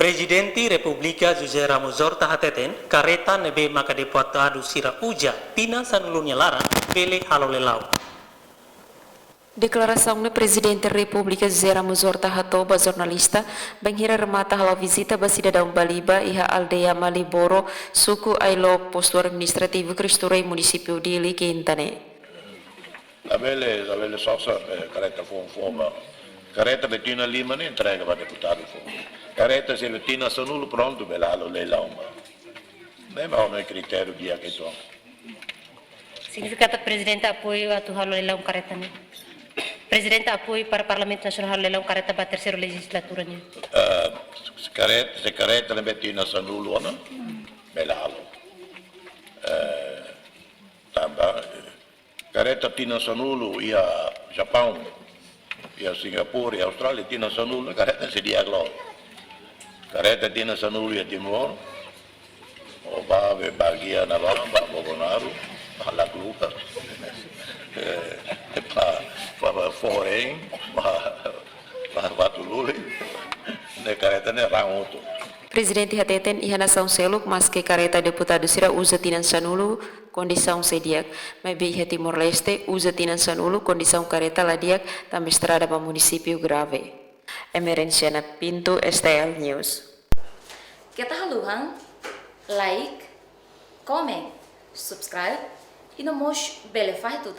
Presidenti Repubblica José Ramos Horta hateten kareta nebe maka deputado sira uja tina sanulunya larang pele halolelau. Declaração do Presidente da República José Ramos Horta Hatoba, jornalista, benghira remata halau visita ba cidadão Baliba iha aldeia Maliboro, suku Ailo, posto administrativo Cristurei, município de Liquintane. Avele sossa careta forma. Careta Bettina Lima ne entrega para deputado forma. Careta se Bettina Sanulo pronto belalo leilão. Bem, mas não é critério dia que então. Significa que o presidente apoia a turra leilão careta né? Presidente apoio para o Parlamento Nacional leilão careta para a terceira legislatura né? Se careta ne Bettina Sanulo não belalo. Também careta Tina Sanulo ia Japão, ia Singapura, ia Austrália, Tina Sanulo careta se dia gló. Careta Tina Sanulo ia Timor, Obabe bagia na Bamba, Bolsonaro, ala Luca, para forem, para Batululi, ne careta ne Rangoto. Presidente hateten iha nação seluk mas que careta deputado sira usa tinan sanulu condição sediak, mas be iha Timor Leste usa tinan sanulu condição careta ladiak tam estrada para município grave. Emerenciana Pinto STL News. Kita haluhan, like, comment, subscribe e no mosh bele faz tudo.